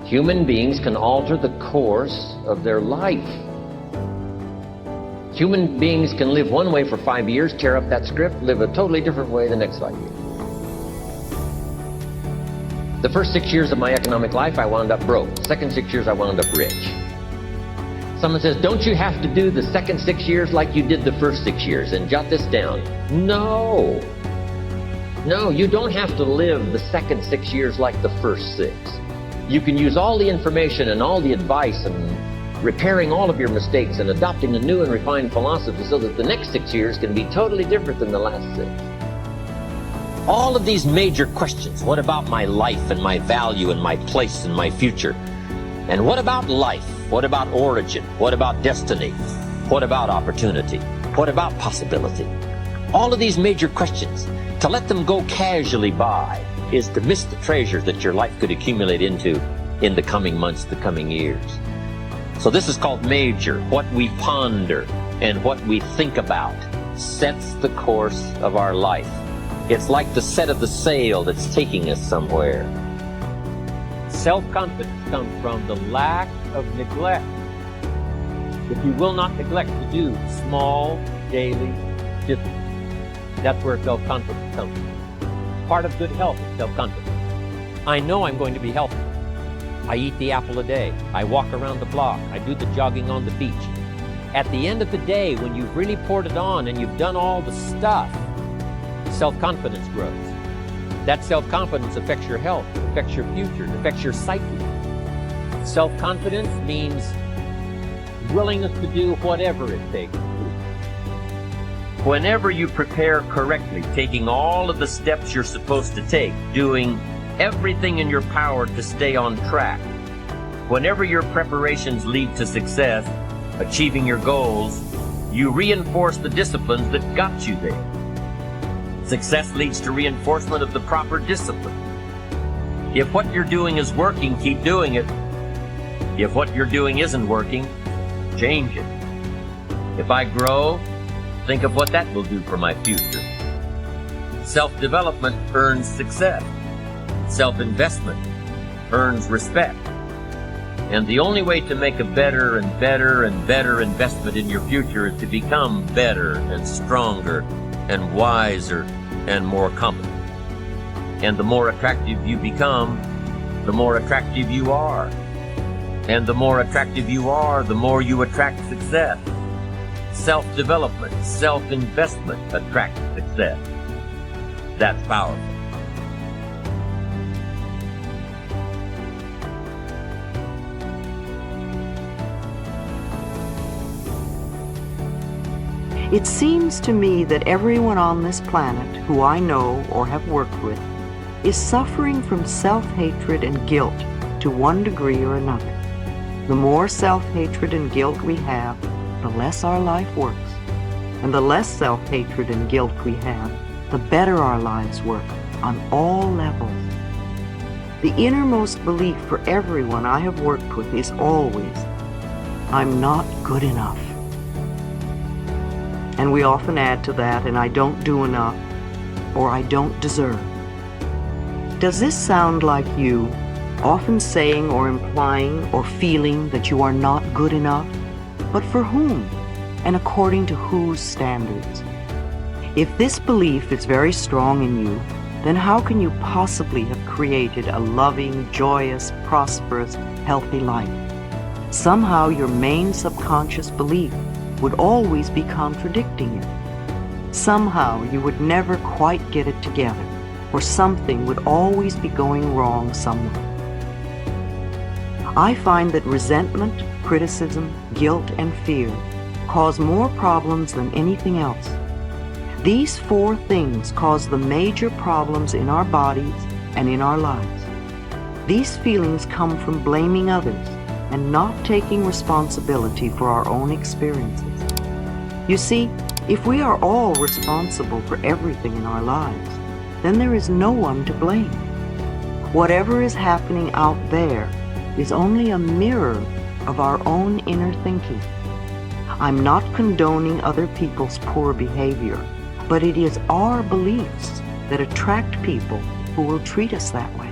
Human beings can alter the course of their life. Human beings can live one way for 5 years, tear up that script, live a totally different way the next 5 years. The first 6 years of my economic life, I wound up broke. Second 6 years, I wound up rich. Someone says, don't you have to do the second 6 years like you did the first 6 years? And jot this down. No. No, you don't have to live the second 6 years like the first 6. You can use all the information and all the advice and repairing all of your mistakes and adopting a new and refined philosophy so that the next 6 years can be totally different than the last 6. All of these major questions, what about my life and my value and my place and my future? And what about life? What about origin? What about destiny? What about opportunity? What about possibility? All of these major questions, to let them go casually by is to miss the treasure that your life could accumulate into in the coming months, the coming years. So this is called major. What we ponder and what we think about sets the course of our life. It's like the set of the sail that's taking us somewhere. Self-confidence comes from the lack of neglect. If you will not neglect to do small, daily disciplines, that's where self-confidence comes from. Part of good health is self-confidence. I know I'm going to be healthy. I eat the apple a day. I walk around the block. I do the jogging on the beach. At the end of the day, when you've really poured it on and you've done all the stuff, self-confidence grows. That self-confidence affects your health, affects your future, affects your psyche. Self-confidence means willingness to do whatever it takes. Whenever you prepare correctly, taking all of the steps you're supposed to take, doing everything in your power to stay on track, whenever your preparations lead to success, achieving your goals, you reinforce the disciplines that got you there. Success leads to reinforcement of the proper discipline. If what you're doing is working, keep doing it. If what you're doing isn't working, change it. If I grow, think of what that will do for my future. Self-development earns success. Self-investment earns respect. And the only way to make a better and better and better investment in your future is to become better and stronger and wiser and more competent. And the more attractive you become, the more attractive you are. And the more attractive you are, the more you attract success. Self-development, self-investment attracts success. That's powerful. It seems to me that everyone on this planet who I know or have worked with is suffering from self-hatred and guilt to one degree or another. The more self-hatred and guilt we have, the less our life works. And the less self-hatred and guilt we have, the better our lives work on all levels. The innermost belief for everyone I have worked with is always, I'm not good enough. And we often add to that, and I don't do enough, or I don't deserve. Does this sound like you, often saying or implying or feeling that you are not good enough? But for whom? And according to whose standards? If this belief is very strong in you, then how can you possibly have created a loving, joyous, prosperous, healthy life? Somehow your main subconscious belief would always be contradicting it. Somehow you would never quite get it together, or something would always be going wrong somewhere. I find that resentment, criticism, guilt, and fear cause more problems than anything else. These 4 things cause the major problems in our bodies and in our lives. These feelings come from blaming others and not taking responsibility for our own experiences. You see, if we are all responsible for everything in our lives, then there is no one to blame. Whatever is happening out there is only a mirror of our own inner thinking. I'm not condoning other people's poor behavior, but it is our beliefs that attract people who will treat us that way.